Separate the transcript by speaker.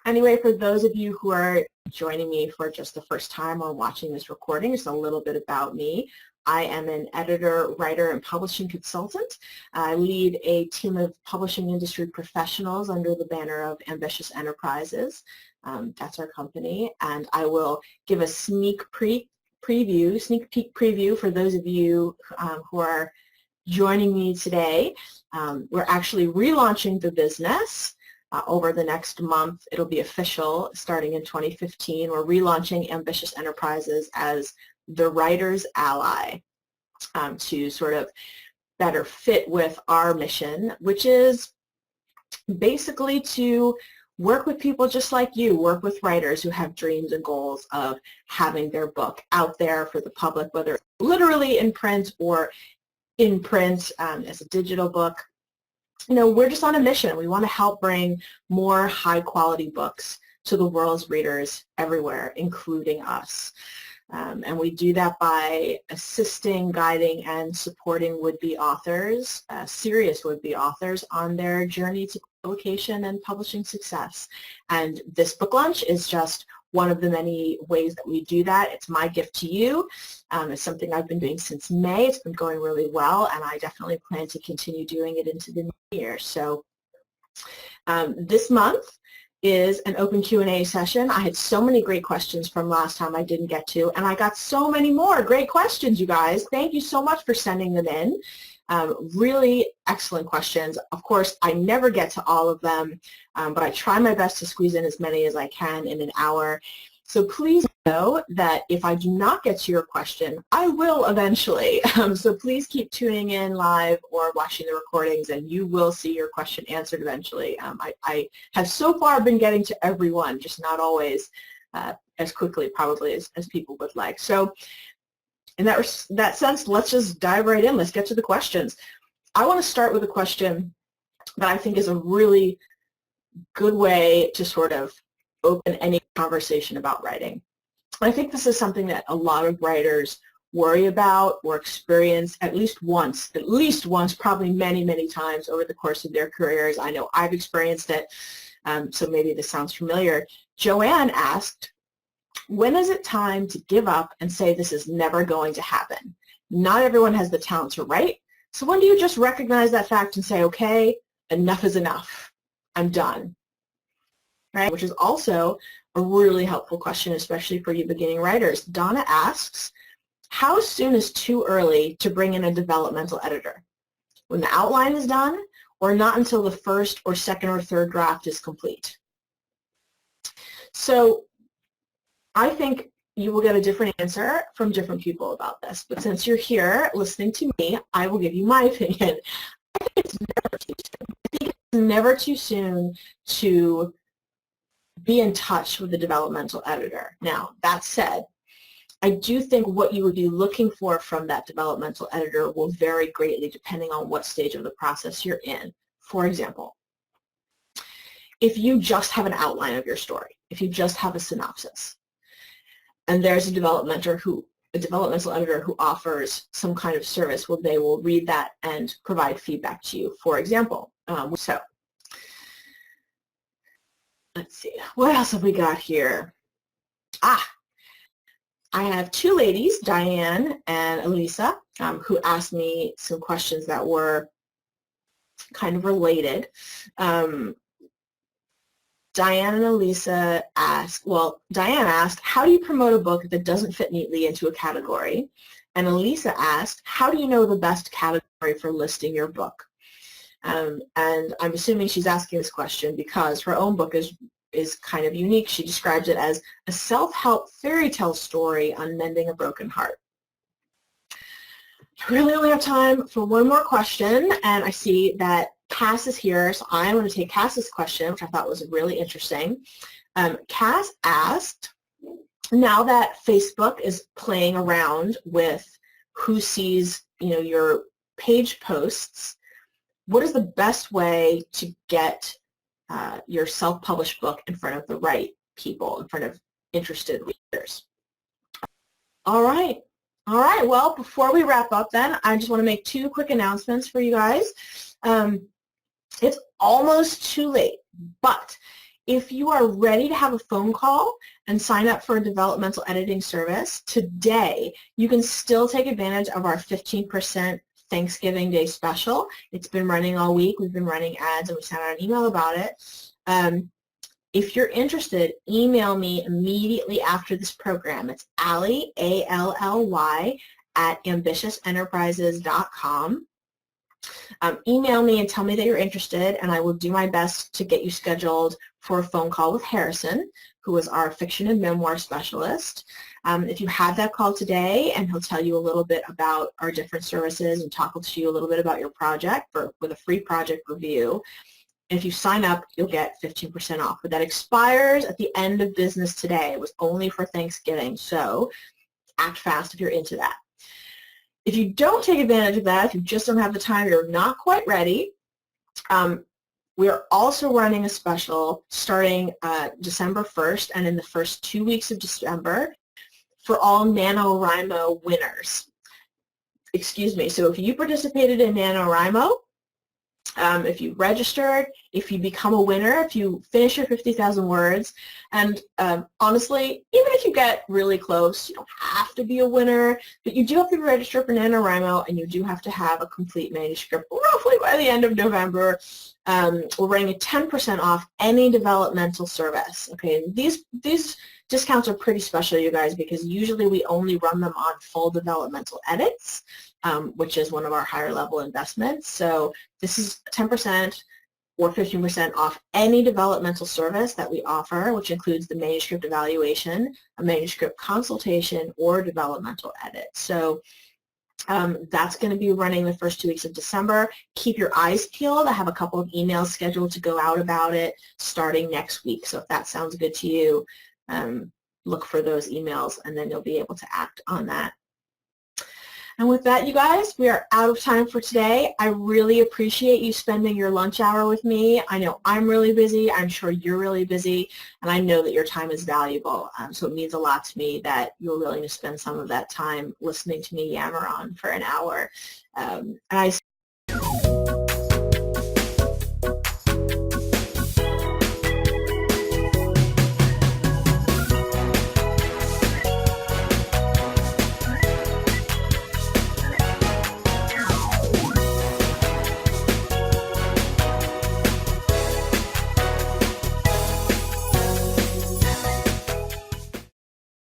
Speaker 1: Anyway, for those of you who are joining me for just the first time or watching this recording, just a little bit about me. I am an editor, writer, and publishing consultant. I lead a team of publishing industry professionals under the banner of Ambitious Enterprises. That's our company, and I will give a sneak peek preview for those of you who are joining me today. We're actually relaunching the business. Over the next month, it'll be official starting in 2015. We're relaunching Ambitious Enterprises as the writer's ally to sort of better fit with our mission, which is basically to work with people just like you, work with writers who have dreams and goals of having their book out there for the public, whether literally in print or in print as a digital book. You know, we're just on a mission. We want to help bring more high-quality books to the world's readers everywhere, including us. And we do that by assisting, guiding, and supporting would-be authors, serious would-be authors, on their journey to publication and publishing success. And this book launch is just one of the many ways that we do that. It's my gift to you. It's something I've been doing since May. It's been going really well, and I definitely plan to continue doing it into the new year. So this month is an open Q&A session. I had so many great questions from last time I didn't get to, and I got so many more great questions, you guys. Thank you so much for sending them in. Really excellent questions. Of course, I never get to all of them, but I try my best to squeeze in as many as I can in an hour. So please know that if I do not get to your question, I will eventually. So please keep tuning in live or watching the recordings, and you will see your question answered eventually. I have so far been getting to everyone, just not always as quickly probably as people would like. So in that sense, let's just dive right in. Let's get to the questions. I want to start with a question that I think is a really good way to sort of open any conversation about writing. I think this is something that a lot of writers worry about or experience at least once, probably many, many times over the course of their careers. I know I've experienced it, so maybe this sounds familiar. Joanne asked, when is it time to give up and say this is never going to happen? Not everyone has the talent to write, so when do you just recognize that fact and say, okay, enough is enough, I'm done? Right? Which is also a really helpful question, especially for you beginning writers. Donna asks, how soon is too early to bring in a developmental editor? When the outline is done, or not until the first or second or third draft is complete? So I think you will get a different answer from different people about this, but since you're here listening to me, I will give you my opinion. I think it's never too soon. I think it's never too soon to be in touch with the developmental editor. Now, that said, I do think what you would be looking for from that developmental editor will vary greatly depending on what stage of the process you're in. For example, if you just have an outline of your story, if you just have a synopsis, and there's a developmental editor who offers some kind of service, well, they will read that and provide feedback to you. For example, so let's see, what else have we got here? I have two ladies, Diane and Elisa, who asked me some questions that were kind of related. Diane and Elisa asked, well, Diane asked, how do you promote a book that doesn't fit neatly into a category? And Elisa asked, how do you know the best category for listing your book? And I'm assuming she's asking this question because her own book is kind of unique. She describes it as a self-help fairy tale story on mending a broken heart. I really only have time for one more question, and I see that Cass is here, so I'm going to take Cass's question, which I thought was really interesting. Cass asked, now that Facebook is playing around with who sees, your page posts, what is the best way to get your self-published book in front of the right people, in front of interested readers? All right. Well, before we wrap up then, I just want to make two quick announcements for you guys. It's almost too late, but If you are ready to have a phone call and sign up for a developmental editing service, today you can still take advantage of our 15% Thanksgiving Day special. It's been running all week. We've been running ads and we sent out an email about it. If you're interested, email me immediately after this program. It's Ally, A-L-L-Y, @ambitiousenterprises.com. Email me and tell me that you're interested, and I will do my best to get you scheduled for a phone call with Harrison, who is our fiction and memoir specialist. If you have that call today, and he'll tell you a little bit about our different services and talk to you a little bit about your project with a free project review. And if you sign up, you'll get 15% off. But that expires at the end of business today. It was only for Thanksgiving, so act fast if you're into that. If you don't take advantage of that, if you just don't have the time, you're not quite ready, we are also running a special starting December 1st and in the first 2 weeks of December for all NaNoWriMo winners. Excuse me. So if you participated in NaNoWriMo, if you registered, if you become a winner, if you finish your 50,000 words, and honestly, even if you get really close, you don't have to be a winner, but you do have to register for NaNoWriMo, and you do have to have a complete manuscript roughly by the end of November. We're running a 10% off any developmental service. Okay, these discounts are pretty special, you guys, because usually we only run them on full developmental edits, which is one of our higher level investments. So this is 10% or 15% off any developmental service that we offer, which includes the manuscript evaluation, a manuscript consultation, or developmental edit. So that's going to be running the first 2 weeks of December. Keep your eyes peeled. I have a couple of emails scheduled to go out about it starting next week. So if that sounds good to you, look for those emails, and then you'll be able to act on that. And with that, you guys, we are out of time for today. I really appreciate you spending your lunch hour with me. I know I'm really busy. I'm sure you're really busy, and I know that your time is valuable. So it means a lot to me that you're willing to spend some of that time listening to me yammer on for an hour. And I